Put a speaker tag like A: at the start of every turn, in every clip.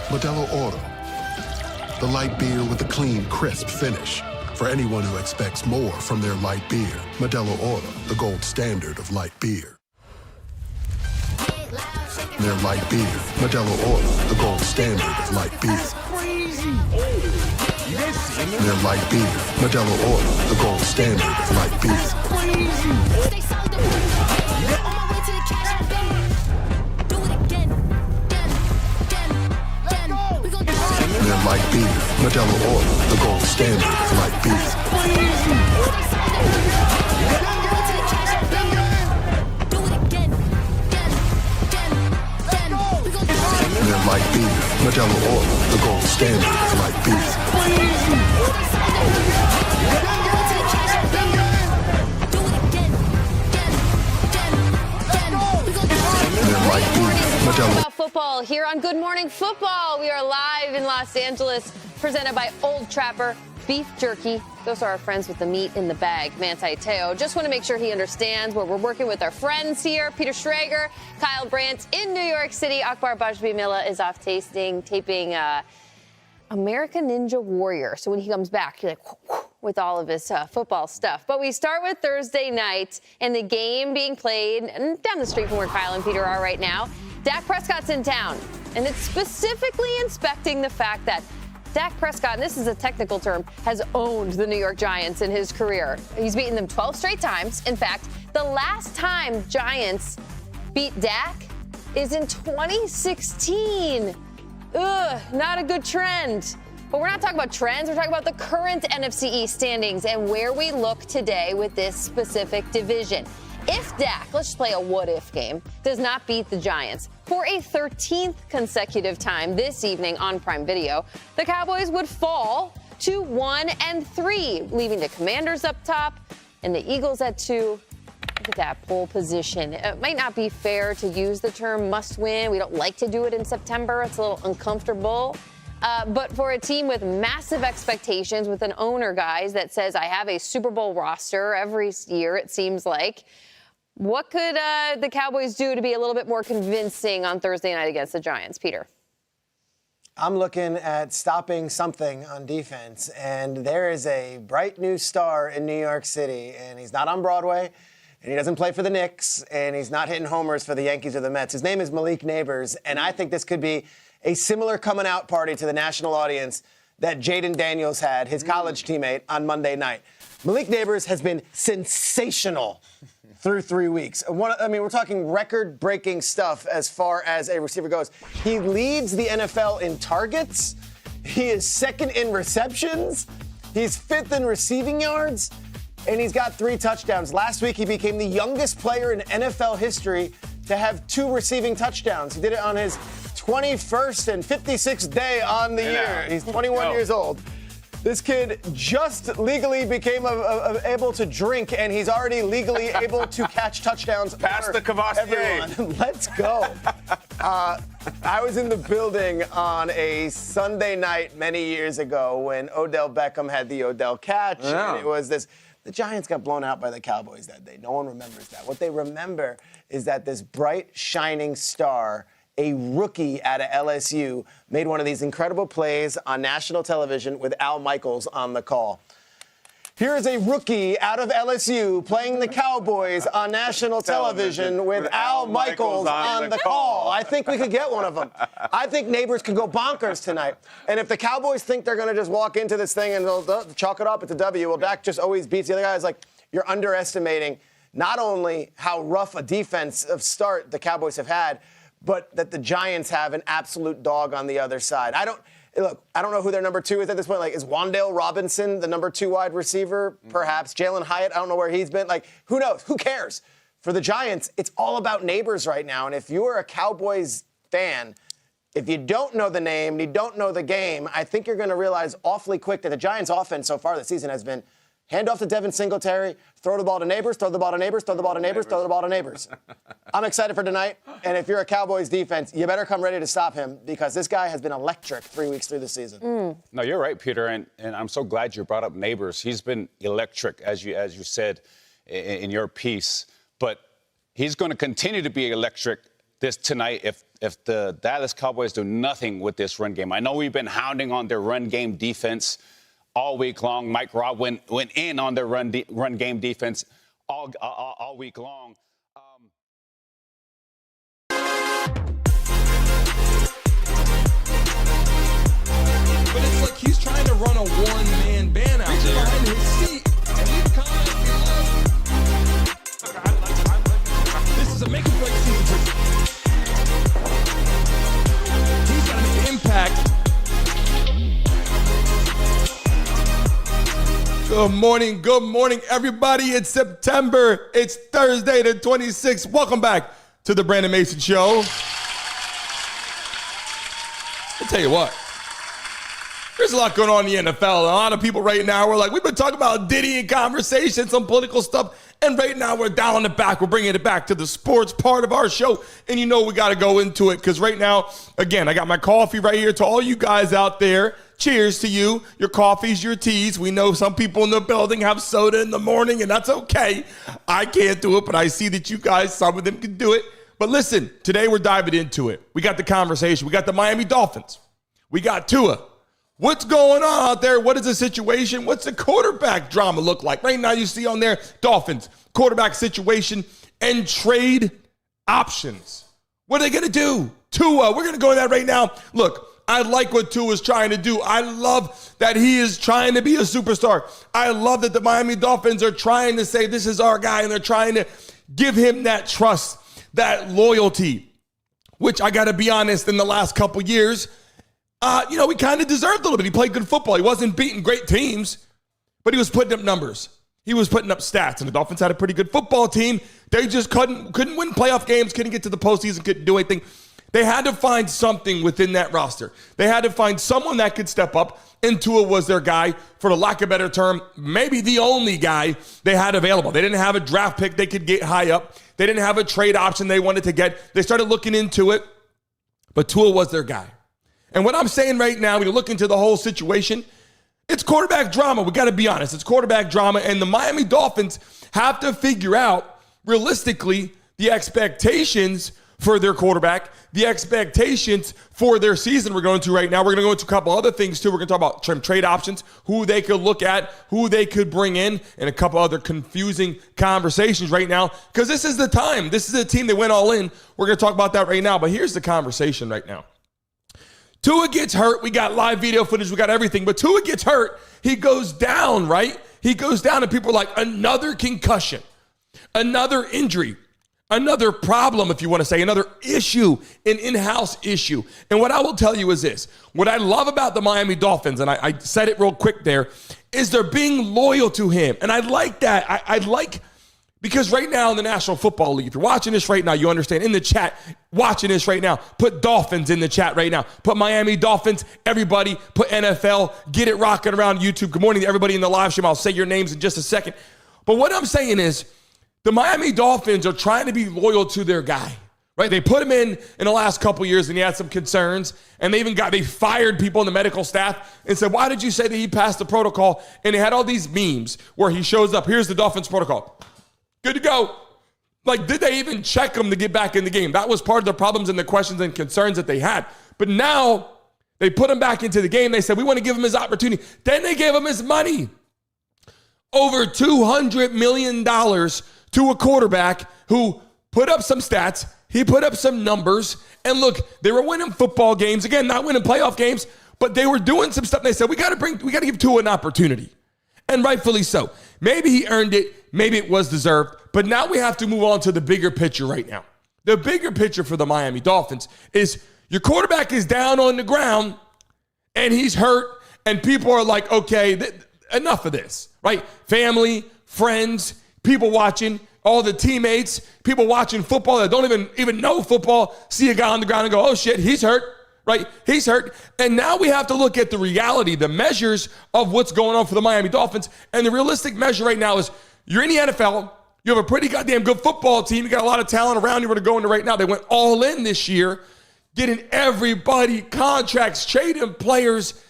A: Modelo Oro, the light beer with a clean, crisp finish. For anyone who expects more from their light beer, Modelo Oro, the gold standard of light beer. Their light beer, Modelo Oro, the gold standard of light beer. Their light beer, Modelo Oro, the gold standard of light beer. Their light beer, Modelo Oro, the gold standard of light beer. Their light beer, Modelo Oro, the gold standard of light beer. Their light beer, Modelo.
B: Football here on Good Morning Football. We are live in Los Angeles, presented by Old Trapper Beef Jerky. Those are our friends with the meat in the bag, Manti Te'o. Just want to make sure he understands where we're working with our friends here. Peter Schrager, Kyle Brandt in New York City. Akbar Bajbee-Miller is off taping American Ninja Warrior. So when he comes back, you're like, with all of his football stuff. But we start with Thursday night and the game being played down the street from where Kyle and Peter are right now. Dak Prescott's in town, and it's specifically inspecting the fact that Dak Prescott, and this is a technical term, has owned the New York Giants in his career. He's beaten them 12 straight times. In fact, the last time Giants beat Dak is in 2016. Ugh, not a good trend. But we're not talking about trends. We're talking about the current NFC East standings and where we look today with this specific division. If Dak, let's just play a what-if game, does not beat the Giants for a 13th consecutive time this evening on Prime Video, the Cowboys would fall to 1-3, leaving the Commanders up top and the Eagles at 2. Look at that pole position. It might not be fair to use the term must win. We don't like to do it in September. It's a little uncomfortable. But for a team with massive expectations, with an owner, guys, that says, I have a Super Bowl roster every year, it seems like, what could the Cowboys do to be a little bit more convincing on Thursday night against the Giants, Peter?
C: I'm looking at stopping something on defense, and there is a bright new star in New York City, and he's not on Broadway, and he doesn't play for the Knicks, and he's not hitting homers for the Yankees or the Mets. His name is Malik Neighbors, and I think this could be a similar coming out party to the national audience that Jaden Daniels had, his college teammate, on Monday night. Malik Neighbors has been sensational through 3 weeks. We're talking record-breaking stuff as far as a receiver goes. He leads the NFL in targets. He is second in receptions. He's fifth in receiving yards. And he's got 3 touchdowns. Last week, he became the youngest player in NFL history to have 2 receiving touchdowns. He did it on his 21st and 56th day on the year. He's 21 years old. This kid just legally became able to drink, and he's already legally able to catch touchdowns.
D: Pass the Cavassier.
C: Let's go. I was in the building on a Sunday night many years ago when Odell Beckham had the Odell catch.
D: Yeah.
C: And it was this. The Giants got blown out by the Cowboys that day. No one remembers that. What they remember is that this bright, shining star, a rookie out of LSU, made one of these incredible plays on national television with Al Michaels on the call. Here is a rookie out of LSU playing the Cowboys on national television with Al Michaels on the call. I think we could get one of them. I think Neighbors can go bonkers tonight. And if the Cowboys think they're going to just walk into this thing and they'll chalk it up, it's a W. Well, Dak just always beats the other guys. Like, you're underestimating not only how rough a defensive start the Cowboys have had, but that the Giants have an absolute dog on the other side. I don't know who their number 2 is at this point. Like, is Wan'Dale Robinson the number 2 wide receiver? Perhaps. Jalen Hyatt, I don't know where he's been. Like, who knows? Who cares? For the Giants, it's all about Neighbors right now. And if you're a Cowboys fan, if you don't know the name and you don't know the game, I think you're going to realize awfully quick that the Giants' offense so far this season has been hand off to Devin Singletary, throw the ball to Neighbors, throw the ball to Neighbors, throw the ball to Neighbors, throw the ball to Neighbors. I'm excited for tonight, and if you're a Cowboys defense, you better come ready to stop him because this guy has been electric 3 weeks through the season.
D: No, you're right, Peter, and I'm so glad you brought up Neighbors. He's been electric, as you said in your piece, but he's going to continue to be electric tonight if the Dallas Cowboys do nothing with this run game. I know we've been hounding on their run game defense all week long. Mike Robb went in on their run game defense all week long.
E: But it's like he's trying to run a one-man band out there. Behind his seat. And he's coming. This is a make-or-break season. He's got to make an impact. Good morning, everybody. It's September. It's Thursday the 26th. Welcome back to the Brandon Mason Show. I'll tell you what. There's a lot going on in the NFL. A lot of people right now are like, we've been talking about Diddy and conversation, some political stuff, and right now we're dialing it back. We're bringing it back to the sports part of our show, and you know we got to go into it because right now, again, I got my coffee right here to all you guys out there. Cheers to you, your coffees, your teas. We know some people in the building have soda in the morning, and that's okay. I can't do it, but I see that you guys, some of them can do it. But listen, today we're diving into it. We got the conversation. We got the Miami Dolphins. We got Tua. What's going on out there? What is the situation? What's the quarterback drama look like? Right now you see on there, Dolphins, quarterback situation, and trade options. What are they going to do? Tua, we're going to go into that right now. Look, I like what Tua is trying to do. I love that he is trying to be a superstar. I love that the Miami Dolphins are trying to say this is our guy, and they're trying to give him that trust, that loyalty, which I got to be honest, in the last couple years, he kind of deserved a little bit. He played good football. He wasn't beating great teams, but he was putting up numbers. He was putting up stats, and the Dolphins had a pretty good football team. They just couldn't win playoff games, couldn't get to the postseason, couldn't do anything. They had to find something within that roster. They had to find someone that could step up, and Tua was their guy, for the lack of a better term, maybe the only guy they had available. They didn't have a draft pick they could get high up. They didn't have a trade option they wanted to get. They started looking into it, but Tua was their guy. And what I'm saying right now, when you look into the whole situation, it's quarterback drama. We got to be honest. It's quarterback drama. And the Miami Dolphins have to figure out, realistically, the expectations for their quarterback, the expectations for their season we're going to right now. We're going to go into a couple other things, too. We're going to talk about trade options, who they could look at, who they could bring in, and a couple other confusing conversations right now. Because this is the time. This is a team that went all in. We're going to talk about that right now. But here's the conversation right now. Tua gets hurt. We got live video footage. We got everything. But Tua gets hurt. He goes down, right? He goes down, and people are like, another concussion, another injury, another problem, if you want to say, another issue, an in-house issue. And what I will tell you is this. What I love about the Miami Dolphins, and I said it real quick there, is they're being loyal to him. And I like that. I like, because right now in the National Football League, if you're watching this right now, you understand. In the chat, watching this right now, put Dolphins in the chat right now. Put Miami Dolphins, everybody, put NFL, get it rocking around YouTube. Good morning to everybody in the live stream. I'll say your names in just a second. But what I'm saying is the Miami Dolphins are trying to be loyal to their guy, right? They put him in the last couple years, and he had some concerns, and they fired people in the medical staff and said, why did you say that he passed the protocol? And they had all these memes where he shows up. Here's the Dolphins protocol. Good to go. Like, did they even check him to get back in the game? That was part of the problems and the questions and concerns that they had. But now they put him back into the game. They said, we want to give him his opportunity. Then they gave him his money. Over $200 million to a quarterback who put up some stats. He put up some numbers. And look, they were winning football games. Again, not winning playoff games, but they were doing some stuff. They said, we got to give Tua an opportunity. And rightfully so. Maybe he earned it. Maybe it was deserved. But now we have to move on to the bigger picture right now. The bigger picture for the Miami Dolphins is your quarterback is down on the ground and he's hurt. And people are like, okay, enough of this, right? Family, friends, people watching, all the teammates, people watching football that don't even know football, see a guy on the ground and go, oh shit, he's hurt. Right? He's hurt. And now we have to look at the reality, the measures of what's going on for the Miami Dolphins. And the realistic measure right now is you're in the NFL. You have a pretty goddamn good football team. You got a lot of talent around you. We're going to right now. They went all in this year, getting everybody contracts, trading players.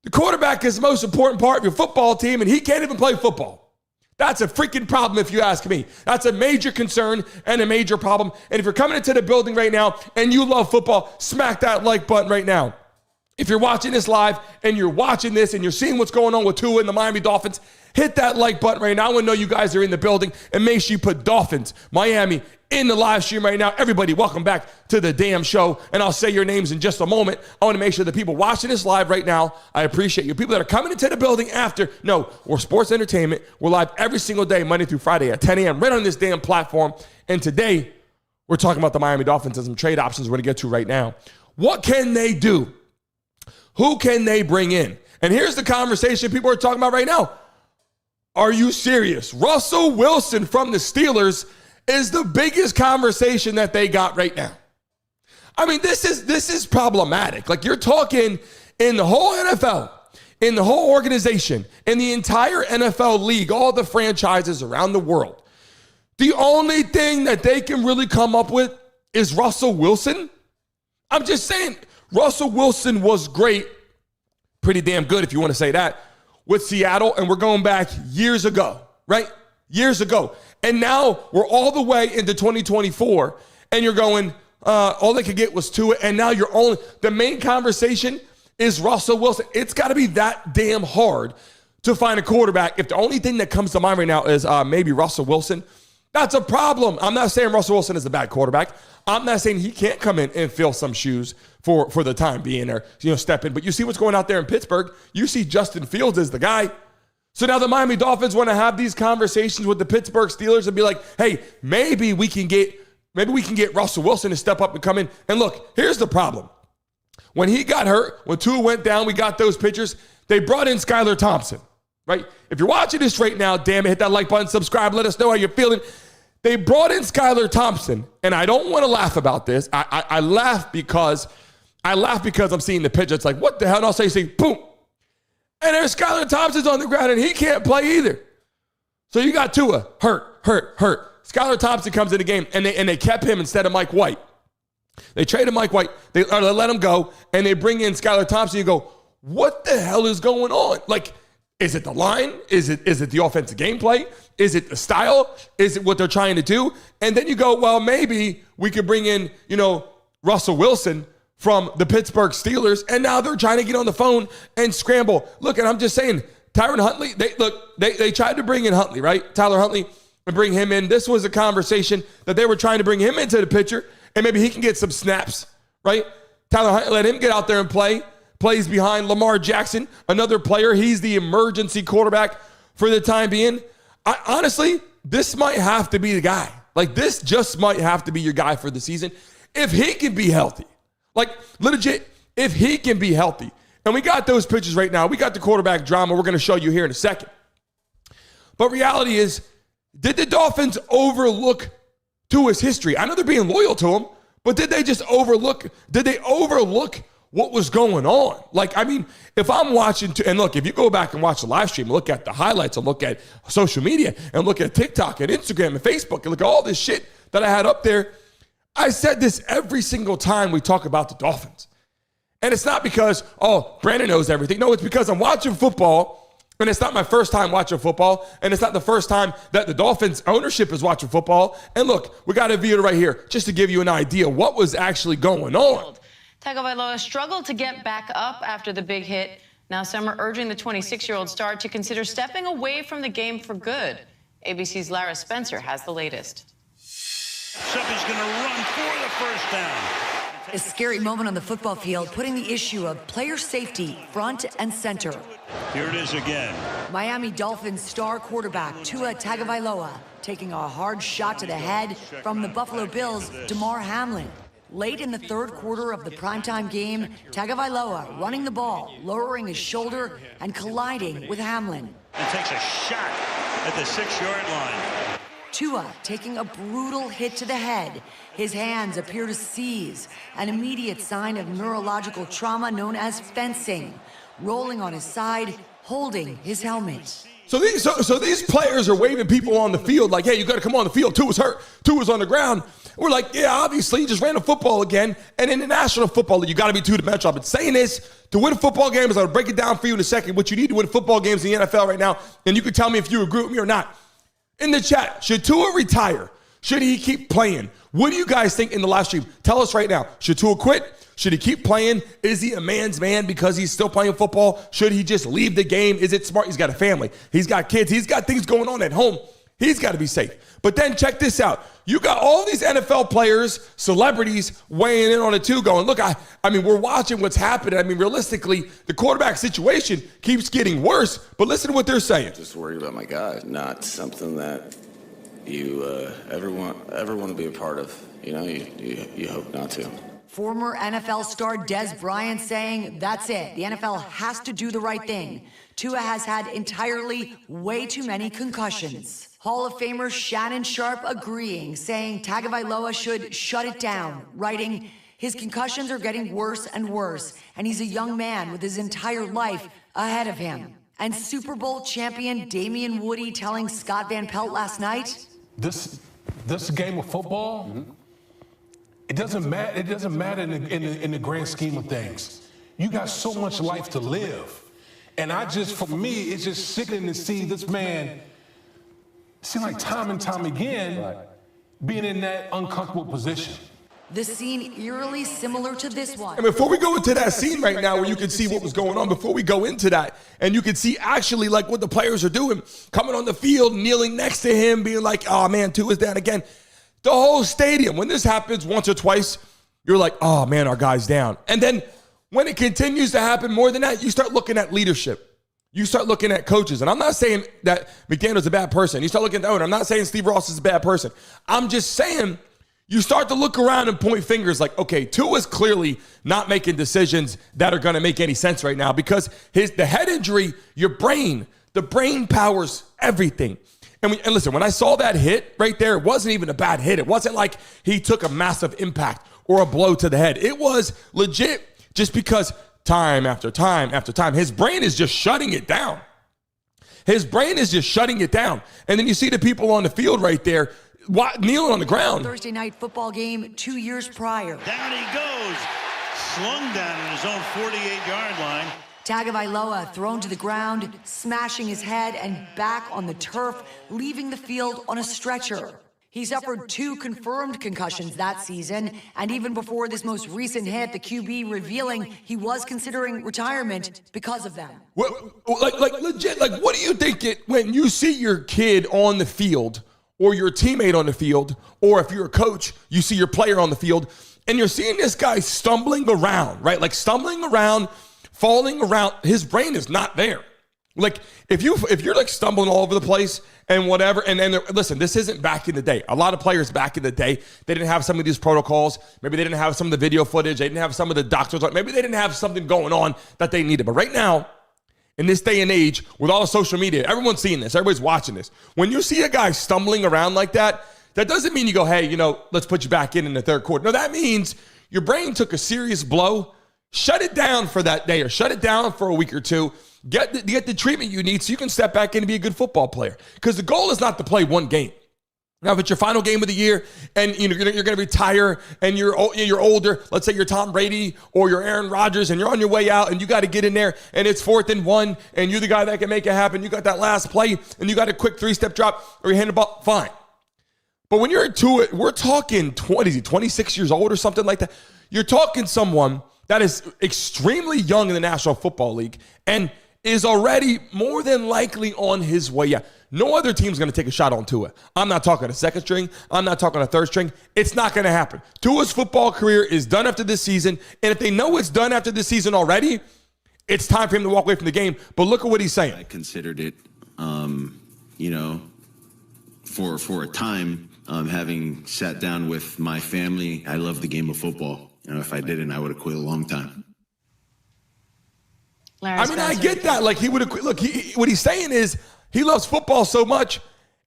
E: The quarterback is the most important part of your football team, and he can't even play football. That's a freaking problem if you ask me. That's a major concern and a major problem. And if you're coming into the building right now and you love football, smack that like button right now. If you're watching this live and you're watching this and you're seeing what's going on with Tua and the Miami Dolphins, hit that like button right now. I want to know you guys are in the building, and make sure you put Dolphins, Miami in the live stream right now. Everybody, welcome back to the damn show, and I'll say your names in just a moment. I want to make sure the people watching this live right now, I appreciate you. People that are coming into the building after, no, we're sports entertainment. We're live every single day, Monday through Friday at 10 a.m. right on this damn platform. And today, we're talking about the Miami Dolphins and some trade options we're going to get to right now. What can they do? Who can they bring in? And here's the conversation people are talking about right now. Are you serious? Russell Wilson from the Steelers is the biggest conversation that they got right now. I mean, this is problematic. Like, you're talking in the whole NFL, in the whole organization, in the entire NFL league, all the franchises around the world. The only thing that they can really come up with is Russell Wilson. I'm just saying, Russell Wilson was great, pretty damn good if you want to say that, with Seattle, and we're going back years ago, right? Years ago. And now we're all the way into 2024, and you're going, all they could get was Tua, and now the main conversation is Russell Wilson. It's got to be that damn hard to find a quarterback. If the only thing that comes to mind right now is maybe Russell Wilson, that's a problem. I'm not saying Russell Wilson is a bad quarterback. I'm not saying he can't come in and fill some shoes for the time being, or step in. But you see what's going out there in Pittsburgh. You see Justin Fields as the guy. So now the Miami Dolphins want to have these conversations with the Pittsburgh Steelers and be like, hey, maybe we can get Russell Wilson to step up and come in. And look, here's the problem. When he got hurt, when Tua went down, we got those pictures. They brought in Skylar Thompson, right? If you're watching this right now, damn it, hit that like button, subscribe, let us know how you're feeling. They brought in Skylar Thompson, and I don't want to laugh about this. I laugh because I'm seeing the picture. It's like, what the hell? And I'll say, boom. And there's Skylar Thompson's on the ground, and he can't play either. So you got Tua, hurt. Skylar Thompson comes in the game, and they kept him instead of Mike White. They traded Mike White. They let him go, and they bring in Skylar Thompson. You go, what the hell is going on? Like, is it the line? Is it the offensive gameplay? Is it the style? Is it what they're trying to do? And then you go, well, maybe we could bring in, Russell Wilson from the Pittsburgh Steelers, and now they're trying to get on the phone and scramble. Look, and I'm just saying, Tyler Huntley, they tried to bring in Huntley, right? Tyler Huntley, and bring him in. This was a conversation that they were trying to bring him into the picture, and maybe he can get some snaps, right? Tyler Huntley, let him get out there and play. Plays behind Lamar Jackson, another player. He's the emergency quarterback for the time being. Honestly, this might have to be the guy. Like, this just might have to be your guy for the season if he can be healthy. Like, legit, if he can be healthy. And we got those pictures right now. We got the quarterback drama we're going to show you here in a second. But reality is, did the Dolphins overlook Tua's history? I know they're being loyal to him, but did they overlook what was going on? Like, I mean, if I'm watching, and look, if you go back and watch the live stream, look at the highlights, and look at social media, and look at TikTok and Instagram and Facebook, and look at all this shit that I had up there, I said this every single time we talk about the Dolphins. And it's not because, Brandon knows everything. No, it's because I'm watching football, and it's not my first time watching football, and it's not the first time that the Dolphins ownership is watching football. And look, we got a video right here just to give you an idea what was actually going on.
F: Tagovailoa struggled to get back up after the big hit. Now some are urging the 26-year-old star to consider stepping away from the game for good. ABC's Lara Spencer has the latest.
G: He's going to run for the first down.
H: A scary moment on the football field, putting the issue of player safety front and center.
G: Here it is again.
H: Miami Dolphins star quarterback Tua Tagovailoa taking a hard shot to the head from the Buffalo Bills' Damar Hamlin. Late in the third quarter of the primetime game, Tagovailoa running the ball, lowering his shoulder and colliding with Hamlin.
G: And takes a shot at the 6-yard line.
H: Tua taking a brutal hit to the head. His hands appear to seize, an immediate sign of neurological trauma known as fencing. Rolling on his side, holding his helmet.
E: So these players are waving people on the field like, hey, you got to come on the field. Tua's hurt. Tua's on the ground. We're like, yeah, obviously, he just ran a football again. And in the National Football League, you got to be two-dimensional. I've been saying this. To win football games, I'll break it down for you in a second. What you need to win football games in the NFL right now, and you can tell me if you agree with me or not. In the chat, should Tua retire? Should he keep playing? What do you guys think in the live stream? Tell us right now. Should Tua quit? Should he keep playing? Is he a man's man because he's still playing football? Should he just leave the game? Is it smart? He's got a family. He's got kids. He's got things going on at home. He's got to be safe. But then check this out. You got all these NFL players, celebrities weighing in on it too, going, look, I mean, we're watching what's happening. I mean, realistically, the quarterback situation keeps getting worse. But listen to what they're saying.
I: Just worried about my guy, not something that you ever want to be a part of. You know, you hope not to.
H: Former NFL star Des Bryant saying, that's it. The NFL has to do the right thing. Tua has had entirely way too many concussions. Hall of Famer Shannon Sharp agreeing, saying Tagovailoa should shut it down, writing, his concussions are getting worse and worse, and he's a young man with his entire life ahead of him. And Super Bowl champion Damian Woody telling Scott Van Pelt last night,
J: This game of football, it doesn't matter. It doesn't matter in the grand scheme of things. You got so much life to live, and for me, it's just sickening to see this man. Seem like time and time again, being in that uncomfortable position.
H: the scene eerily similar to this one.
E: And before we go into that scene right now where you can see what was going on, before we go into that, and you can see actually like what the players are doing, coming on the field, kneeling next to him, being like, oh man, Tua's down again. The whole stadium, when this happens once or twice, you're like, oh man, our guy's down. And then when it continues to happen more than that, you start looking at leadership. You start looking at coaches. And I'm not saying that McDaniel's a bad person. You start looking at the owner. I'm not saying Steve Ross is a bad person. I'm just saying you start to look around and point fingers like, okay, Tua's clearly not making decisions that are going to make any sense right now because the head injury, the brain powers everything. And listen, when I saw that hit right there, it wasn't even a bad hit. It wasn't like he took a massive impact or a blow to the head. It was legit just because time after time after time, his brain is just shutting it down. His brain is just shutting it down. And then you see the people on the field right there kneeling on the ground.
H: Thursday night football game 2 years prior.
G: Down he goes, slung down in his own 48-yard line.
H: Tagovailoa thrown to the ground, smashing his head and back on the turf, leaving the field on a stretcher. He suffered 2 confirmed concussions that season, and even before this most recent hit, the QB revealing he was considering retirement because of them.
E: Legit, what do you think when you see your kid on the field or your teammate on the field, or if you're a coach, you see your player on the field, and you're seeing this guy stumbling around, right? Like stumbling around, falling around, his brain is not there. Like if you're like stumbling all over the place and whatever, and then listen, this isn't back in the day. A lot of players back in the day, they didn't have some of these protocols. Maybe they didn't have some of the video footage. They didn't have some of the doctors. Maybe they didn't have something going on that they needed. But right now, in this day and age, with all the social media, everyone's seeing this. Everybody's watching this. When you see a guy stumbling around like that, that doesn't mean you go, hey, let's put you back in the third quarter. No, that means your brain took a serious blow. Shut it down for that day or shut it down for a week or two. Get the treatment you need so you can step back in and be a good football player. Because the goal is not to play one game. Now, if it's your final game of the year and you're going to retire and you're older, let's say you're Tom Brady or you're Aaron Rodgers and you're on your way out and you got to get in there and it's 4th and 1 and you're the guy that can make it happen. You got that last play and you got a quick 3-step drop or you hand the ball, fine. But when you're into it, we're talking 26 years old or something like that. You're talking someone that is extremely young in the National Football League and is already more than likely on his way out. No other team's going to take a shot on Tua. I'm not talking a second string. I'm not talking a third string. It's not going to happen. Tua's football career is done after this season, and if they know it's done after this season already, it's time for him to walk away from the game. But look at what he's saying.
I: I considered it, for a time, having sat down with my family. I love the game of football. If I didn't, I would have quit a long time.
E: I get that. Like he would have quit. Look, what he's saying is he loves football so much,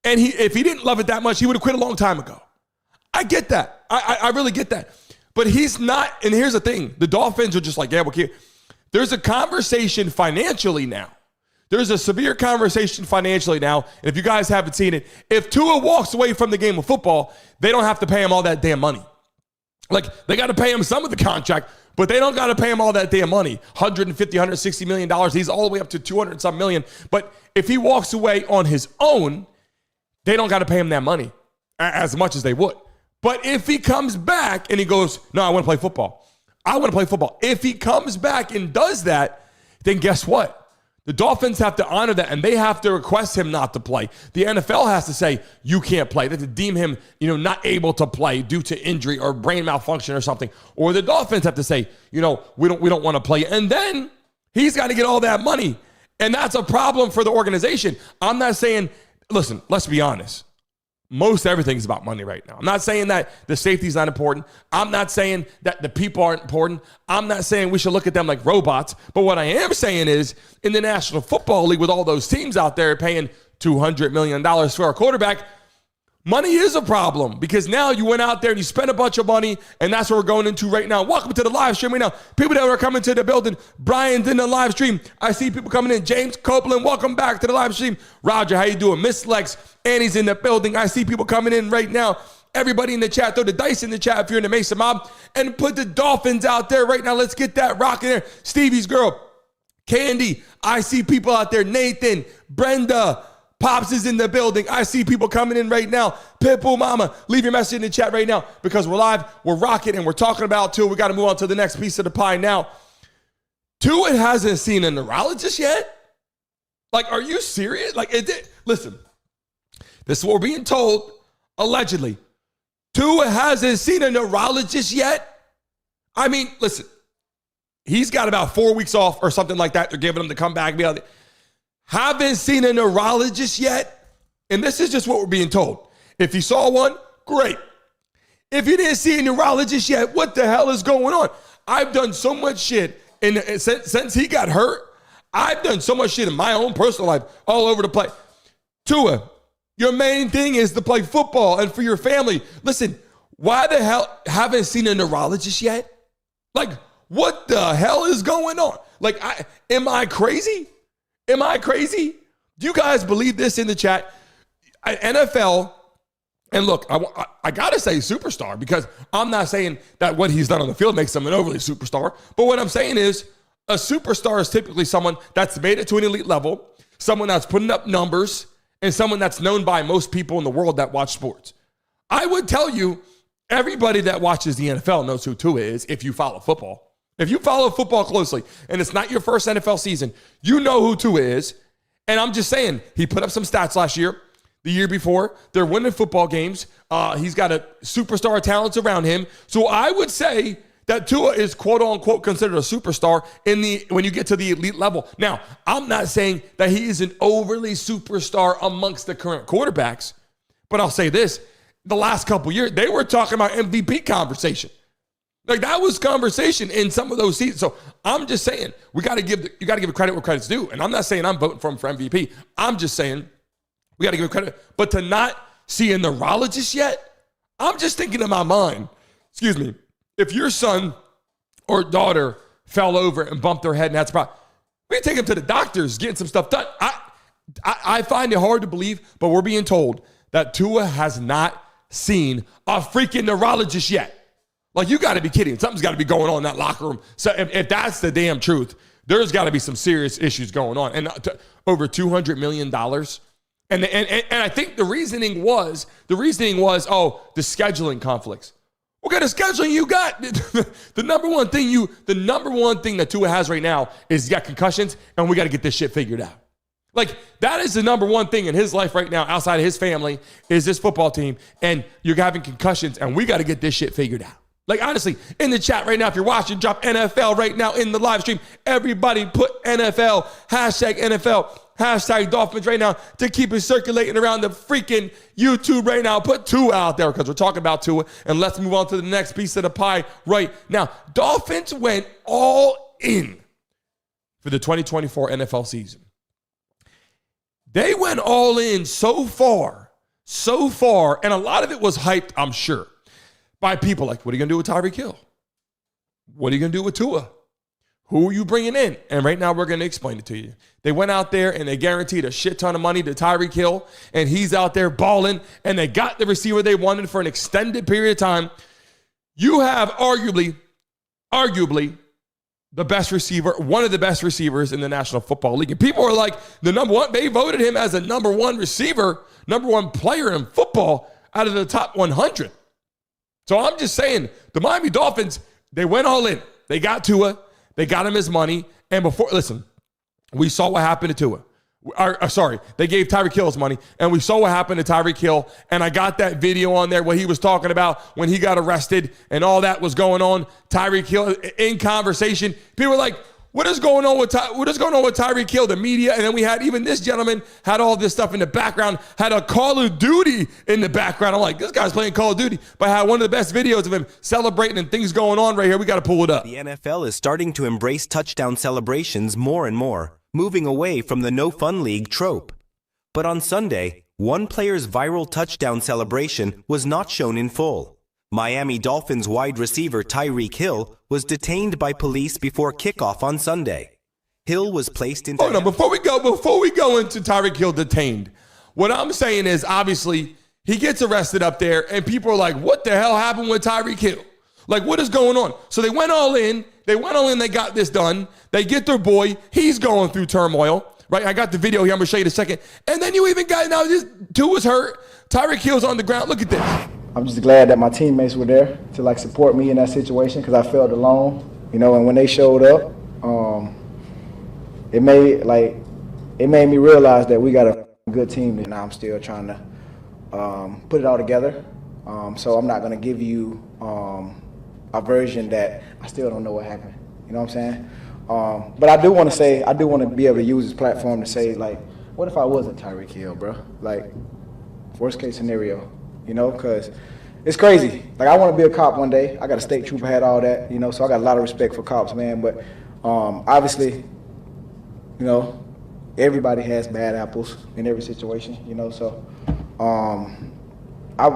E: and if he didn't love it that much, he would have quit a long time ago. I get that. I really get that. But he's not. And here's the thing: the Dolphins are just like, yeah, okay. There's a conversation financially now. There's a severe conversation financially now. And if you guys haven't seen it, if Tua walks away from the game of football, they don't have to pay him all that damn money. Like, they got to pay him some of the contract, but they don't got to pay him all that damn money. $150, $160 million. He's all the way up to 200 and some million. But if he walks away on his own, they don't got to pay him that money as much as they would. But if he comes back and he goes, no, I want to play football. I want to play football. If he comes back and does that, then guess what? The Dolphins have to honor that, and they have to request him not to play. The NFL has to say, you can't play. They have to deem him, not able to play due to injury or brain malfunction or something. Or the Dolphins have to say, we don't want to play. And then he's got to get all that money. And that's a problem for the organization. I'm not saying, listen, let's be honest. Most everything is about money right now. I'm not saying that the safety is not important. I'm not saying that the people aren't important. I'm not saying we should look at them like robots. But what I am saying is in the National Football League with all those teams out there paying $200 million for a quarterback, money is a problem because now you went out there and you spent a bunch of money, and that's what we're going into right now. Welcome to the live stream right now. People that are coming to the building, Brian's in the live stream. I see people coming in. James Copeland, welcome back to the live stream. Roger, how you doing? Miss Lex, Annie's in the building. I see people coming in right now. Everybody in the chat, throw the dice in the chat if you're in the Mesa Mob, and put the Dolphins out there right now. Let's get that rocking there. Stevie's girl, Candy, I see people out there. Nathan, Brenda, Pops is in the building. I see people coming in right now. Pitbull Mama, leave your message in the chat right now because we're live, we're rocking, and we're talking about Tua. We got to move on to the next piece of the pie now. Tua hasn't seen a neurologist yet? Like, are you serious? Listen, this is what we're being told, allegedly. Tua hasn't seen a neurologist yet? I mean, listen, he's got about 4 weeks off or something like that. They're giving him to come back and be able to. Haven't seen a neurologist yet? And this is just what we're being told. If you saw one, great. If you didn't see a neurologist yet, what the hell is going on? I've done so much shit since he got hurt. I've done so much shit in my own personal life all over the place. Tua, your main thing is to play football and for your family. Listen, why the hell haven't seen a neurologist yet? Like, what the hell is going on? Like, am I crazy? Am I crazy? Do you guys believe this in the chat? NFL, and look, I got to say superstar because I'm not saying that what he's done on the field makes him an overly superstar. But what I'm saying is a superstar is typically someone that's made it to an elite level, someone that's putting up numbers, and someone that's known by most people in the world that watch sports. I would tell you, everybody that watches the NFL knows who Tua is if you follow football. If you follow football closely and it's not your first NFL season, you know who Tua is. And I'm just saying, he put up some stats last year, the year before. They're winning football games. He's got a superstar of talents around him. So I would say that Tua is quote unquote considered a superstar when you get to the elite level. Now, I'm not saying that he is an overly superstar amongst the current quarterbacks, but I'll say this. The last couple years, they were talking about MVP conversation. Like that was conversation in some of those seasons. So I'm just saying you got to give credit where credit's due. And I'm not saying I'm voting for him for MVP. I'm just saying we got to give him credit. But to not see a neurologist yet, I'm just thinking in my mind, excuse me, if your son or daughter fell over and bumped their head and that's a problem, we take him to the doctors, getting some stuff done. I find it hard to believe, but we're being told that Tua has not seen a freaking neurologist yet. Like, you got to be kidding. Something's got to be going on in that locker room. So if that's the damn truth, there's got to be some serious issues going on. And over $200 million. And I think the reasoning was, the scheduling conflicts. What kind of scheduling you got? The number one thing that Tua has right now is he's got concussions, and we got to get this shit figured out. Like, that is the number one thing in his life right now, outside of his family, is this football team, and you're having concussions, and we got to get this shit figured out. Like, honestly, in the chat right now, if you're watching, drop NFL right now in the live stream. Everybody put NFL, hashtag Dolphins right now to keep it circulating around the freaking YouTube right now. Put Tua out there because we're talking about Tua. And let's move on to the next piece of the pie right now. Dolphins went all in for the 2024 NFL season. They went all in so far, and a lot of it was hyped, I'm sure, by people like, what are you going to do with Tyreek Hill? What are you going to do with Tua? Who are you bringing in? And right now, we're going to explain it to you. They went out there and they guaranteed a shit ton of money to Tyreek Hill, and he's out there balling, and they got the receiver they wanted for an extended period of time. You have arguably the best receiver, one of the best receivers in the National Football League. And people are like, the number one, they voted him as a number one receiver, number one player in football out of the top 100. So I'm just saying, the Miami Dolphins, they went all in. They got Tua, they got him his money. And listen, we saw what happened to Tua. They gave Tyreek Hill his money, and we saw what happened to Tyreek Hill. And I got that video on there where he was talking about when he got arrested and all that was going on. Tyreek Hill in conversation. People were like, what is going on with Tyreek Hill? The media, and then we had even this gentleman had all this stuff in the background, had a Call of Duty in the background. I'm like, this guy's playing Call of Duty, but I had one of the best videos of him celebrating and things going on right here. We got to pull it up.
K: The NFL is starting to embrace touchdown celebrations more and more, moving away from the no-fun league trope. But on Sunday, one player's viral touchdown celebration was not shown in full. Miami Dolphins wide receiver Tyreek Hill was detained by police before kickoff on Sunday. Hill was placed into...
E: Hold on, before we go into Tyreek Hill detained, what I'm saying is, obviously, he gets arrested up there, and people are like, what the hell happened with Tyreek Hill? Like, what is going on? So they went all in. They got this done. They get their boy. He's going through turmoil, right? I got the video here. I'm going to show you in a second. And then you even got, now this Tua's hurt. Tyreek Hill's on the ground. Look at this.
L: I'm just glad that my teammates were there to support me in that situation because I felt alone, and when they showed up, it made me realize that we got a good team, and I'm still trying to put it all together. So I'm not going to give you a version that I still don't know what happened. You know what I'm saying? But I do want to be able to use this platform to say, what if I wasn't Tyreek Hill, bro? Worst case scenario, because it's crazy. I want to be a cop one day. I got a state trooper, had all that, so I got a lot of respect for cops, man. But obviously, everybody has bad apples in every situation, so I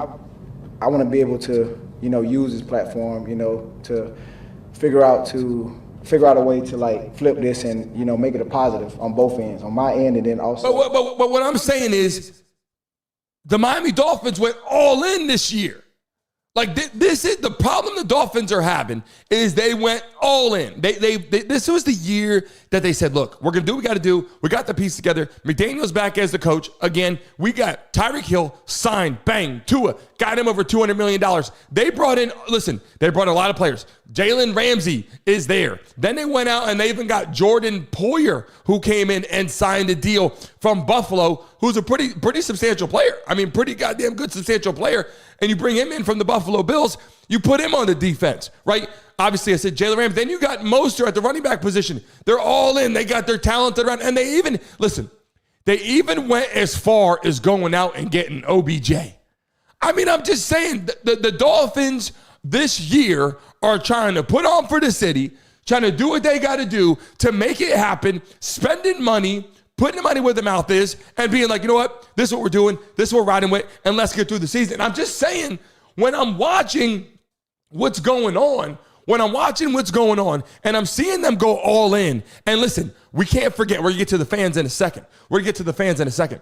L: want to be able to, use this platform, to figure out a way to flip this and, make it a positive on both ends, on my end and then also.
E: But what I'm saying is the Miami Dolphins went all in this year. This is the problem the Dolphins are having is they went all in. This was the year that they said, look, we're going to do what we got to do. We got the piece together. McDaniel's back as the coach. Again, we got Tyreek Hill signed, bang, Tua, got him over $200 million. They brought a lot of players. Jalen Ramsey is there. Then they went out and they even got Jordan Poyer, who came in and signed a deal from Buffalo, who's a pretty substantial player. I mean, pretty goddamn good substantial player. And you bring him in from the Buffalo Bills, you put him on the defense, right? Obviously, I said Jalen Ramsey. Then you got Mostert at the running back position. They're all in. They got their talented run. And they even went as far as going out and getting OBJ. I mean, I'm just saying, the Dolphins this year are trying to put on for the city, trying to do what they got to do to make it happen, spending money, putting the money where the mouth is, and being like, you know what? This is what we're doing. This is what we're riding with, and let's get through the season. I'm just saying, when I'm watching what's going on, and I'm seeing them go all in, and listen, we can't forget, we're going to get to the fans in a second.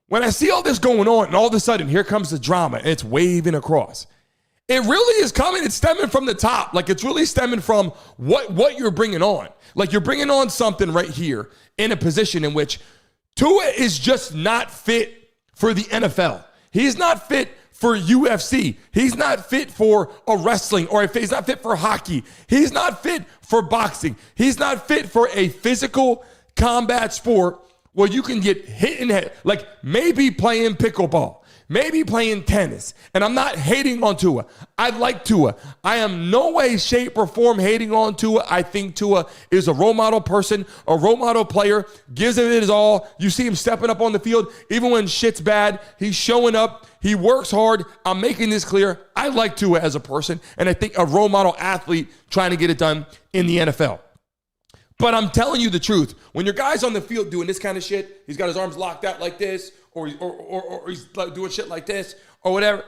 E: When I see all this going on, and all of a sudden, here comes the drama, and it's waving across. It really is coming. It's stemming from the top. It's really stemming from what you're bringing on. You're bringing on something right here in a position in which Tua is just not fit for the NFL. He's not fit for UFC. He's not fit for a wrestling, or if he's not fit for hockey. He's not fit for boxing. He's not fit for a physical combat sport where you can get hit in the head. Maybe playing pickleball. Maybe playing tennis. And I'm not hating on Tua. I like Tua. I am no way, shape, or form hating on Tua. I think Tua is a role model person, a role model player, gives it his all. You see him stepping up on the field. Even when shit's bad, he's showing up. He works hard. I'm making this clear. I like Tua as a person, and I think a role model athlete trying to get it done in the NFL. But I'm telling you the truth. When your guy's on the field doing this kind of shit, he's got his arms locked out like this, or he's doing shit like this, or whatever.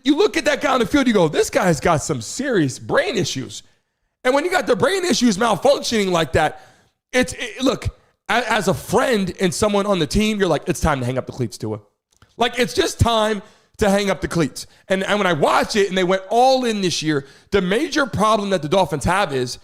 E: You look at that guy on the field, you go, this guy's got some serious brain issues. And when you got the brain issues malfunctioning like that, look, as a friend and someone on the team, you're like, it's time to hang up the cleats, Tua. It's just time to hang up the cleats. And when I watch it, and they went all in this year, the major problem that the Dolphins have is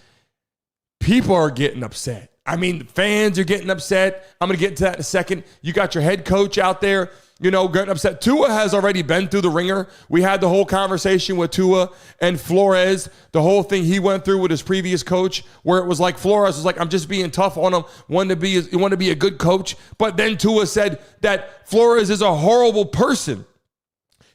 E: people are getting upset. I mean, the fans are getting upset. I'm going to get into that in a second. You got your head coach out there, getting upset. Tua has already been through the ringer. We had the whole conversation with Tua and Flores, the whole thing he went through with his previous coach, where it was like Flores was like, I'm just being tough on him, want to be a good coach. But then Tua said that Flores is a horrible person.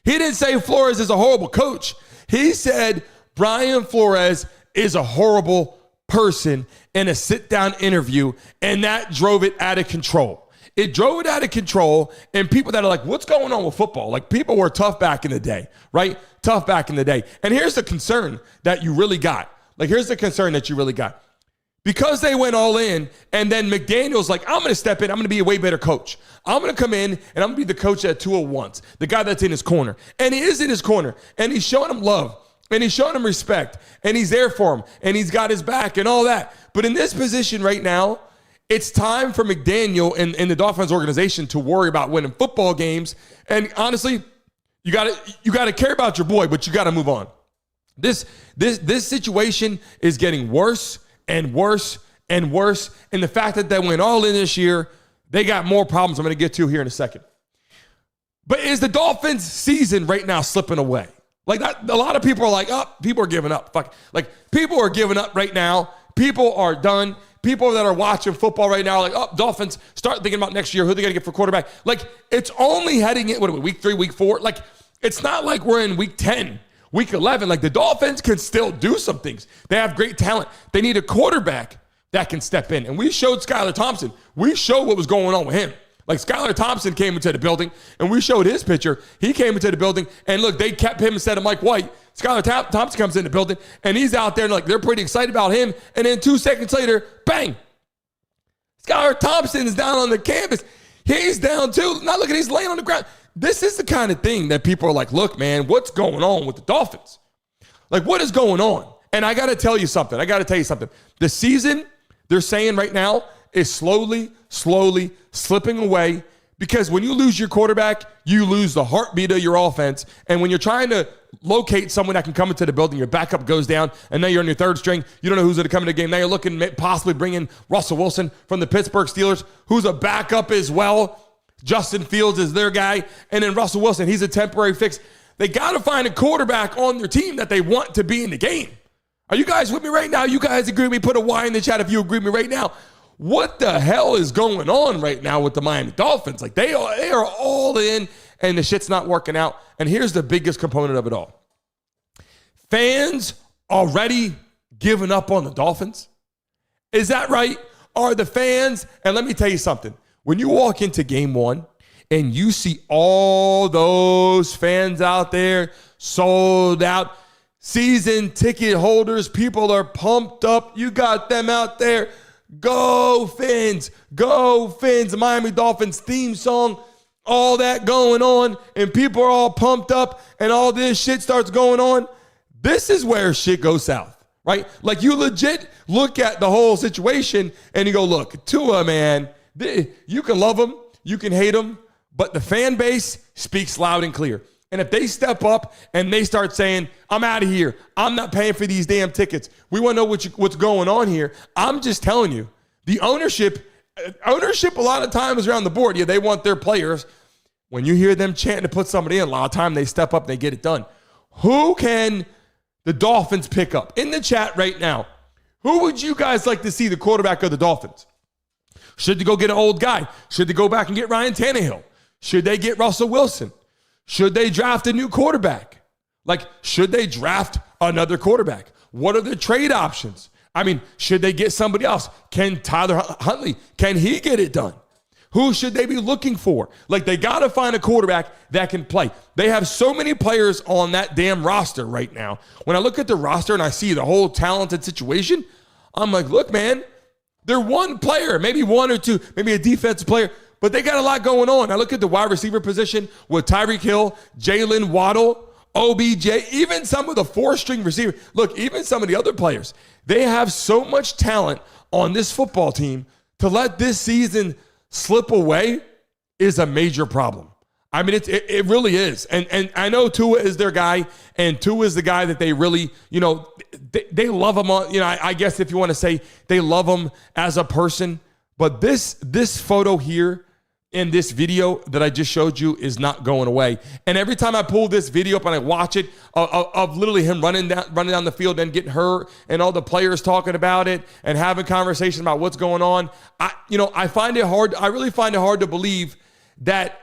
E: He didn't say Flores is a horrible coach. He said Brian Flores is a horrible person in a sit-down interview, and that drove it out of control. It drove it out of control, and people that are like, what's going on with football? Like, people were tough back in the day, right? Tough back in the day. And here's the concern that you really got. Because they went all in, and then McDaniel's like, I'm going to step in. I'm going to be a way better coach. I'm going to come in, and I'm going to be the coach that Tua wants, the guy that's in his corner. And he is in his corner, and he's showing him love. And he's showing him respect, and he's there for him, and he's got his back and all that. But in this position right now, it's time for McDaniel and the Dolphins organization to worry about winning football games. And honestly, you got to care about your boy, but you got to move on. This situation is getting worse and worse and worse. And the fact that they went all in this year, they got more problems I'm going to get to here in a second. But is the Dolphins season right now slipping away? Like that, a lot of people are like, oh, people are giving up. Fuck. Like, people are giving up right now. People are done. People that are watching football right now are like, oh, Dolphins, start thinking about next year. Who are they going to get for quarterback? Like, it's only heading in, week 3, week 4? Like, it's not like we're in week 10, week 11. Like, the Dolphins can still do some things. They have great talent. They need a quarterback that can step in. And we showed Skylar Thompson. We showed what was going on with him. Like, Skylar Thompson came into the building, and we showed his picture. He came into the building, and look, they kept him instead of Mike White. Skylar Thompson comes in the building, and he's out there, and like, they're pretty excited about him. And then 2 seconds later, bang! Skylar Thompson is down on the campus. He's down too. Now look at, he's laying on the ground. This is the kind of thing that people are like, look, man, what's going on with the Dolphins? Like, what is going on? And I got to tell you something. The season, they're saying right now, is slowly slipping away, because when you lose your quarterback, you lose the heartbeat of your offense. And when you're trying to locate someone that can come into the building, your backup goes down, and now you're on your third string. You don't know who's going to come in the game. Now you're looking at possibly bringing Russell Wilson from the Pittsburgh Steelers, who's a backup as well. Justin Fields is their guy. And then Russell Wilson, he's a temporary fix. They got to find a quarterback on their team that they want to be in the game. Are you guys with me right now? You guys agree with me? Put a Y in the chat if you agree with me right now. What the hell is going on right now with the Miami Dolphins? Like, they are all in, and the shit's not working out. And here's the biggest component of it all. Fans already giving up on the Dolphins? Is that right? Are the fans, and let me tell you something. When you walk into game 1 and you see all those fans out there, sold out, season ticket holders, people are pumped up. You got them out there. Go Fins, go Fins, the Miami Dolphins theme song, all that going on, and people are all pumped up, and all this shit starts going on. This is where shit goes south, right? Like, you legit look at the whole situation, and you go, look, Tua, man, you can love him, you can hate him, but the fan base speaks loud and clear. And if they step up and they start saying, I'm out of here, I'm not paying for these damn tickets, we want to know what's going on here. I'm just telling you, the ownership a lot of times around the board, yeah, they want their players. When you hear them chanting to put somebody in, a lot of time they step up and they get it done. Who can the Dolphins pick up? In the chat right now, who would you guys like to see the quarterback of the Dolphins? Should they go get an old guy? Should they go back and get Ryan Tannehill? Should they get Russell Wilson? Should they draft a new quarterback? Like, should they draft another quarterback? What are the trade options? I mean, should they get somebody else? Can Tyler Huntley, can he get it done? Who should they be looking for? Like, they got to find a quarterback that can play. They have so many players on that damn roster right now. When I look at the roster and I see the whole talented situation, I'm like, look, man, they're one player, maybe one or two, maybe a defensive player, but they got a lot going on. I look at the wide receiver position with Tyreek Hill, Jalen Waddle, OBJ, even some of the 4-string receivers. Look, even some of the other players. They have so much talent on this football team. To let this season slip away is a major problem. I mean, it really is. And I know Tua is their guy, and Tua is the guy that they really, they love him on, I guess if you want to say they love him as a person. But this photo here in this video that I just showed you is not going away. And every time I pull this video up and I watch it of literally him running down the field and getting hurt and all the players talking about it and having conversations about what's going on, I find it hard. I really find it hard to believe that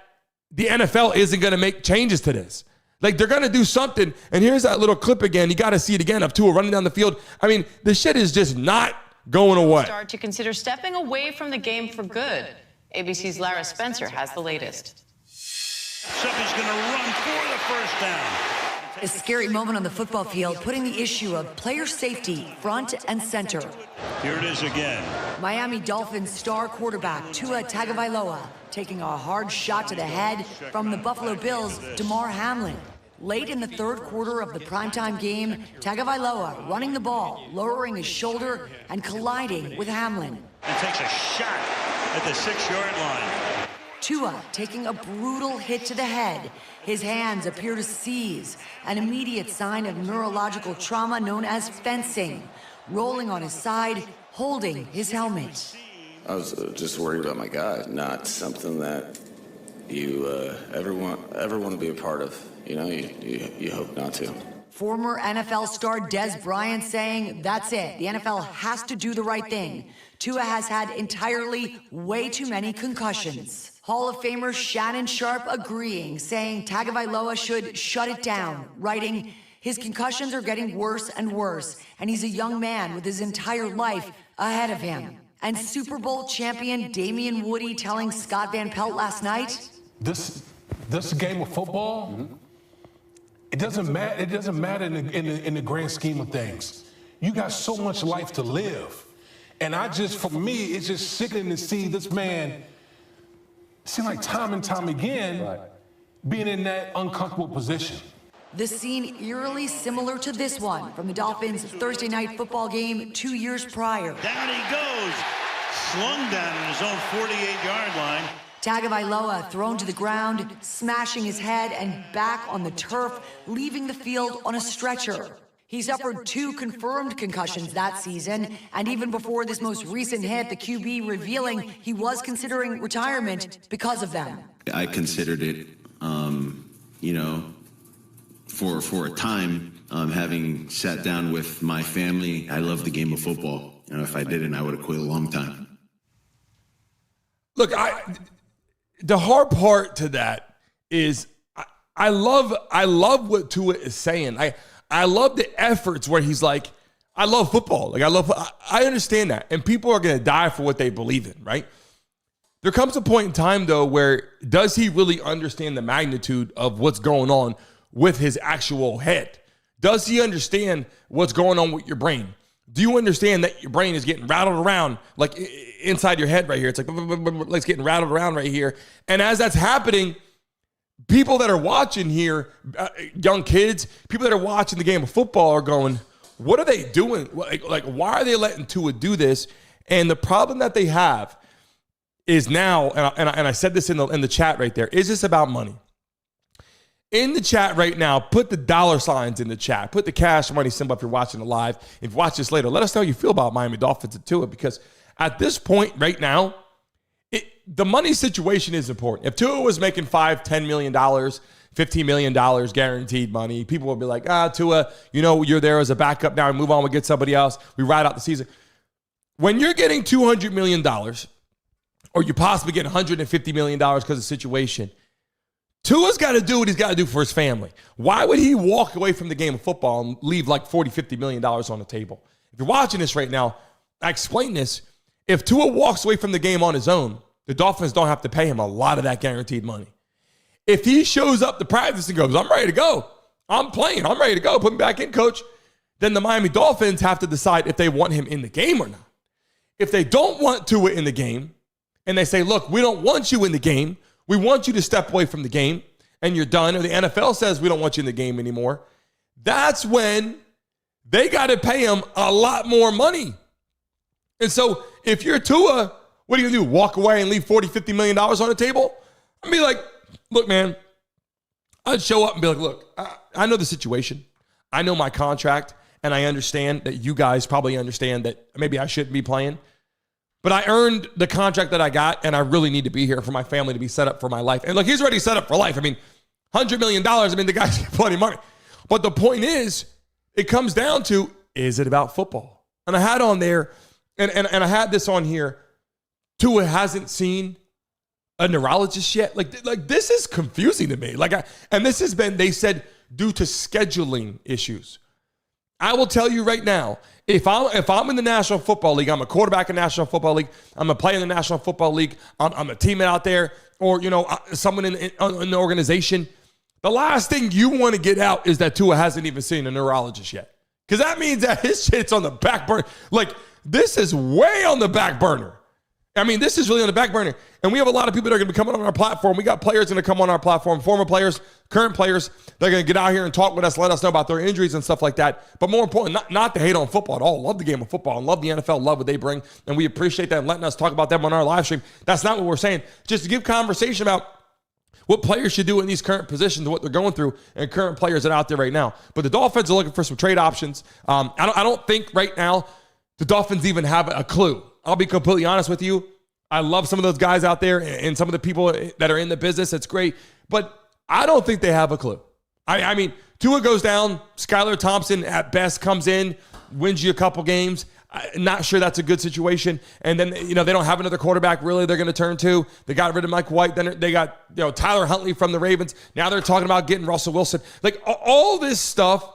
E: the NFL isn't going to make changes to this. Like, they're going to do something. And here's that little clip again. You got to see it again of Tua running down the field. I mean, the shit is just not going away.
F: Start to consider stepping away from the game for good. ABC's Lara Spencer has the latest.
G: Somebody's going to run for the first down.
H: A scary moment on the football field, putting the issue of player safety front and center.
G: Here it is again.
H: Miami Dolphins star quarterback Tua Tagovailoa taking a hard shot to the head from the Buffalo Bills' Damar Hamlin. Late in the third quarter of the primetime game, Tagovailoa running the ball, lowering his shoulder and colliding with Hamlin.
G: And takes a shot at the 6-yard line.
H: Tua taking a brutal hit to the head. His hands appear to seize, an immediate sign of neurological trauma known as fencing. Rolling on his side, holding his helmet.
M: I was just worried about my guy, not something that you ever want to be a part of. You hope not to.
H: Former NFL star Des Bryant saying, that's it. The NFL has to do the right thing. Tua has had entirely way too many concussions. Hall of Famer Shannon Sharp agreeing, saying Tagovailoa should shut it down, writing, his concussions are getting worse and worse, and he's a young man with his entire life ahead of him. And Super Bowl champion Damian Woody telling Scott Van Pelt last night,
J: This game of football, it doesn't matter. It doesn't matter in the grand scheme of things. You got so much life to live, and for me, it's just sickening to see this man. Seem like time and time again, being in that uncomfortable position.
H: the scene eerily similar to this one from the Dolphins' Thursday night football game 2 years prior.
G: Down he goes, slung down in his own 48-yard line.
H: Tagovailoa thrown to the ground, smashing his head and back on the turf, leaving the field on a stretcher. He suffered 2 confirmed concussions that season, and even before this most recent hit, the QB revealing he was considering retirement because of them.
I: I considered it, for a time, having sat down with my family. I love the game of football. If I didn't, I would have quit a long time.
E: Look, the hard part to that is I love what Tua is saying. I love the efforts where he's like, I love football. I understand that. And people are going to die for what they believe in, right? There comes a point in time, though, where does he really understand the magnitude of what's going on with his actual head? Does he understand what's going on with your brain? Do you understand that your brain is getting rattled around like inside your head right here? It's like it's getting rattled around right here. And as that's happening, people that are watching here, young kids, people that are watching the game of football are going, what are they doing? Like why are they letting Tua do this? And the problem that they have is now, and I said this in the chat right there, is this about money? In the chat right now, put the dollar signs in the chat. Put the cash money symbol if you're watching it live. If you watch this later, let us know how you feel about Miami Dolphins and Tua, because at this point right now, the money situation is important. If Tua was making $5, $10 million, $15 million guaranteed money, people would be like, Tua, you're there as a backup now. We move on, we get somebody else. We ride out the season. When you're getting $200 million, or you possibly get $150 million because of the situation, Tua's got to do what he's got to do for his family. Why would he walk away from the game of football and leave like $40, $50 million on the table? If you're watching this right now, I explain this. If Tua walks away from the game on his own, the Dolphins don't have to pay him a lot of that guaranteed money. If he shows up to practice and goes, I'm ready to go, I'm playing, I'm ready to go, put me back in, coach, then the Miami Dolphins have to decide if they want him in the game or not. If they don't want Tua in the game, and they say, look, we don't want you in the game, we want you to step away from the game, and you're done, or the NFL says we don't want you in the game anymore, that's when they got to pay him a lot more money. And so if you're Tua, what are you going to do, walk away and leave $40, $50 million on the table? I mean, like, look, man, I'd show up and be like, look, I know the situation. I know my contract, and I understand that you guys probably understand that maybe I shouldn't be playing. But I earned the contract that I got, and I really need to be here for my family to be set up for my life. And look, he's already set up for life. I mean, $100 million, I mean, the guy's got plenty of money. But the point is, it comes down to, is it about football? And I had on there, and I had this on here, Tua hasn't seen a neurologist yet. Like this is confusing to me. And this has been, they said, due to scheduling issues. I will tell you right now, if I'm in the National Football League, I'm a quarterback in the National Football League, I'm a player in the National Football League, I'm a teammate out there, or someone in the organization, the last thing you want to get out is that Tua hasn't even seen a neurologist yet. Because that means that his shit's on the back burner. Like, this is way on the back burner. I mean, this is really on the back burner. And we have a lot of people that are going to be coming on our platform. We got players going to come on our platform, former players, current players. They're going to get out here and talk with us, let us know about their injuries and stuff like that. But more important, not to hate on football at all. Love the game of football and love the NFL, love what they bring. And we appreciate that and letting us talk about them on our live stream. That's not what we're saying. Just to give conversation about what players should do in these current positions, what they're going through, and current players that are out there right now. But the Dolphins are looking for some trade options. I don't think right now the Dolphins even have a clue. I'll be completely honest with you. I love some of those guys out there and some of the people that are in the business. It's great. But I don't think they have a clue. I mean, Tua goes down. Skylar Thompson at best comes in, wins you a couple games. Not sure that's a good situation. And then, they don't have another quarterback really they're going to turn to. They got rid of Mike White. Then they got, Tyler Huntley from the Ravens. Now they're talking about getting Russell Wilson. Like, all this stuff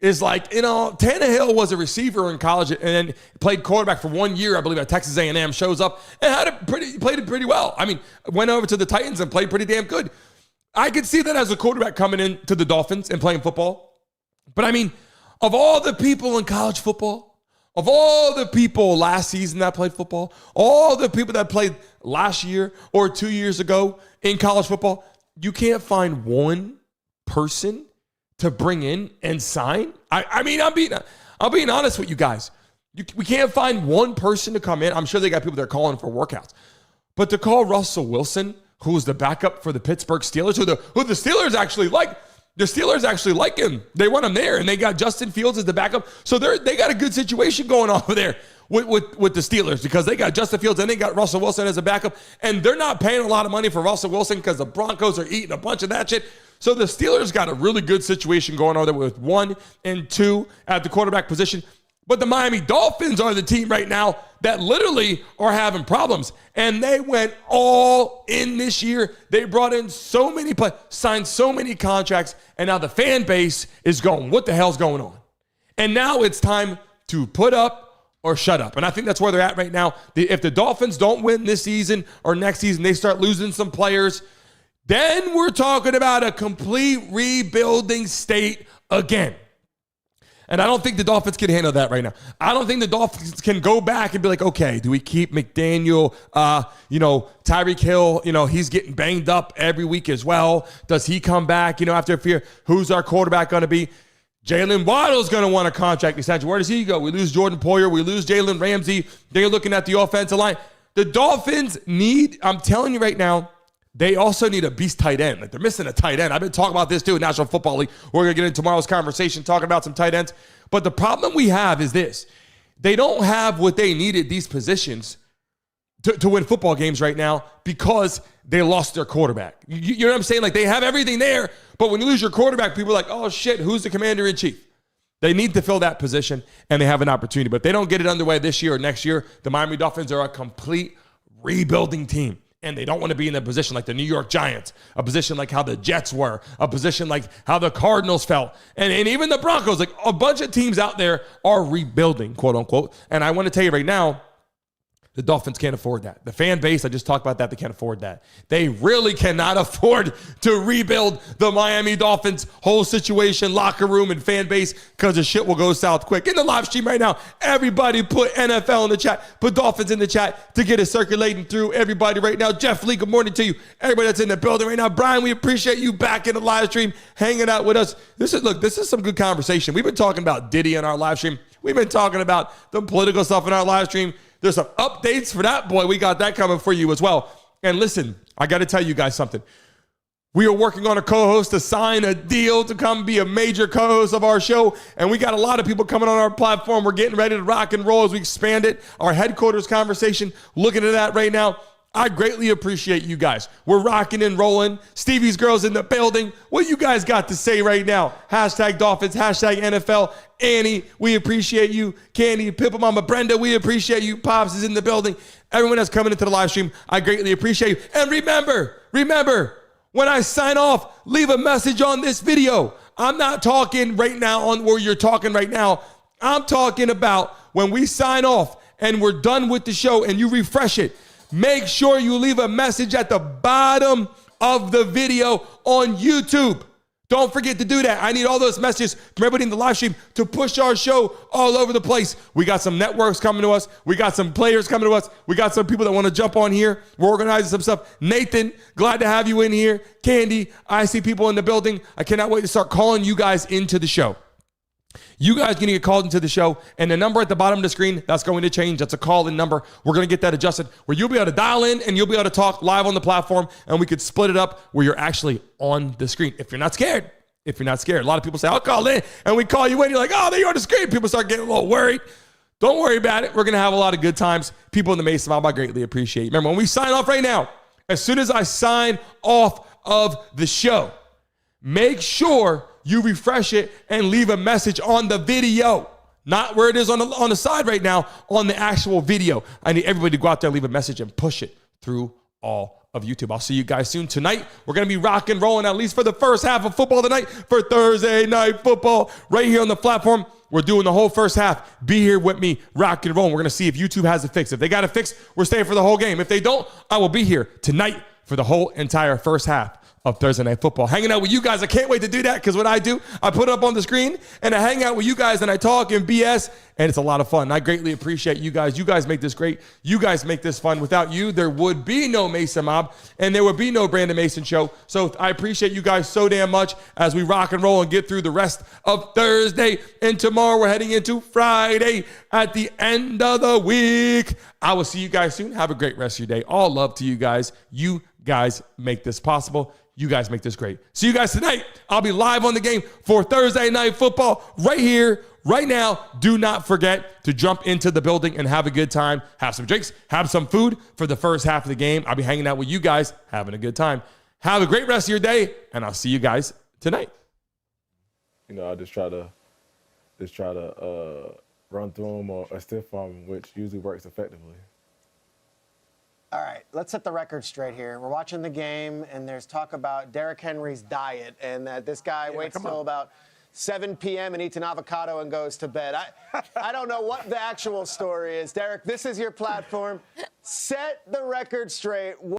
E: is like, Tannehill was a receiver in college and then played quarterback for 1 year, I believe, at Texas A&M, shows up and played it pretty well. I mean, went over to the Titans and played pretty damn good. I could see that as a quarterback coming into the Dolphins and playing football. But I mean, of all the people in college football, of all the people last season that played football, all the people that played last year or 2 years ago in college football, you can't find one person to bring in and sign. I mean, I'm being honest with you guys. We can't find one person to come in. I'm sure they got people that are calling for workouts. But to call Russell Wilson, who's the backup for the Pittsburgh Steelers, who the Steelers actually like, the Steelers actually like him. They want him there, and they got Justin Fields as the backup. So they got a good situation going on over there with the Steelers because they got Justin Fields and they got Russell Wilson as a backup. And they're not paying a lot of money for Russell Wilson because the Broncos are eating a bunch of that shit. So the Steelers got a really good situation going on there with 1 and 2 at the quarterback position. But the Miami Dolphins are the team right now that literally are having problems. And they went all in this year. They brought in so many players, signed so many contracts, and now the fan base is going, what the hell's going on? And now it's time to put up or shut up. And I think that's where they're at right now. If the Dolphins don't win this season or next season, they start losing some players, then we're talking about a complete rebuilding state again. And I don't think the Dolphins can handle that right now. I don't think the Dolphins can go back and be like, okay, do we keep McDaniel? Tyreek Hill, he's getting banged up every week as well. Does he come back, after a fear? Who's our quarterback going to be? Jalen Waddle's going to want a contract extension. Where does he go? We lose Jordan Poyer. We lose Jalen Ramsey. They're looking at the offensive line. The Dolphins I'm telling you right now, they also need a beast tight end. Like, they're missing a tight end. I've been talking about this too in National Football League. We're going to get into tomorrow's conversation talking about some tight ends. But the problem we have is this. They don't have what they needed, these positions, to win football games right now because they lost their quarterback. You know what I'm saying? Like, they have everything there, but when you lose your quarterback, people are like, oh, shit, who's the commander-in-chief? They need to fill that position, and they have an opportunity. But if they don't get it underway this year or next year, the Miami Dolphins are a complete rebuilding team. And they don't want to be in a position like the New York Giants, a position like how the Jets were, a position like how the Cardinals felt, and even the Broncos. Like, a bunch of teams out there are rebuilding, quote unquote. And I want to tell you right now, the Dolphins can't afford that. The fan base, I just talked about that, they can't afford that. They really cannot afford to rebuild the Miami Dolphins whole situation, locker room, and fan base, because the shit will go south quick. In the live stream right now, everybody put NFL in the chat, put Dolphins in the chat to get it circulating through everybody right now. Jeff Lee, good morning to you. Everybody that's in the building right now. Brian, we appreciate you back in the live stream, hanging out with us. This is some good conversation. We've been talking about Diddy in our live stream. We've been talking about the political stuff in our live stream. There's some updates for that boy. We got that coming for you as well. And listen, I got to tell you guys something. We are working on a co-host to sign a deal to come be a major co-host of our show. And we got a lot of people coming on our platform. We're getting ready to rock and roll as we expand it. Our headquarters conversation, looking at that right now. I greatly appreciate you guys. We're rocking and rolling. Stevie's girls in the building. What you guys got to say right now? Hashtag Dolphins, hashtag NFL. Annie, we appreciate you. Candy, Pippa Mama, Brenda, we appreciate you. Pops is in the building. Everyone that's coming into the live stream, I greatly appreciate you. And remember, when I sign off, leave a message on this video. I'm not talking right now on where you're talking right now. I'm talking about when we sign off and we're done with the show and you refresh it. Make sure you leave a message at the bottom of the video on YouTube. Don't forget to do that. I need all those messages from everybody in the live stream to push our show all over the place. We got some networks coming to us. We got some players coming to us. We got some people that want to jump on here. We're organizing some stuff. Nathan, glad to have you in here. Candy, I see people in the building. I cannot wait to start calling you guys into the show. You guys are going to get called into the show, and the number at the bottom of the screen, that's going to change. That's a call-in number. We're going to get that adjusted where you'll be able to dial in and you'll be able to talk live on the platform, and we could split it up where you're actually on the screen. If you're not scared. A lot of people say, I'll call in, and we call you in. You're like, oh, there you're on the screen. People start getting a little worried. Don't worry about it. We're going to have a lot of good times. People in the Mason Mob, I greatly appreciate you. Remember, when we sign off right now, as soon as I sign off of the show, make sure you refresh it and leave a message on the video, not where it is on the side right now, on the actual video. I need everybody to go out there, leave a message, and push it through all of YouTube. I'll see you guys soon. Tonight, we're going to be rock and rolling, at least for the first half of football tonight, for Thursday Night Football, right here on the platform. We're doing the whole first half. Be here with me, rock and roll. We're going to see if YouTube has it fixed. If they got it fixed, we're staying for the whole game. If they don't, I will be here tonight for the whole entire first half of Thursday Night Football. Hanging out with you guys. I can't wait to do that because what I do, I put it up on the screen and I hang out with you guys and I talk and BS, and it's a lot of fun. I greatly appreciate you guys. You guys make this great. You guys make this fun. Without you, there would be no Mason Mob and there would be no Brandon Mason Show. So I appreciate you guys so damn much as we rock and roll and get through the rest of Thursday. And tomorrow we're heading into Friday at the end of the week. I will see you guys soon. Have a great rest of your day. All love to you guys. You guys make this possible. You guys make this great. See you guys tonight. I'll be live on the game for Thursday Night Football right here, right now. Do not forget to jump into the building and have a good time. Have some drinks, have some food for the first half of the game. I'll be hanging out with you guys, having a good time. Have a great rest of your day, and I'll see you guys tonight.
N: You know, I just try to run through them or stiff arm, which usually works effectively.
C: All right, let's set the record straight here. We're watching the game, and there's talk about Derrick Henry's diet, and that this guy waits till about 7 p.m. and eats an avocado and goes to bed. I don't know what the actual story is. Derrick, this is your platform. Set the record straight.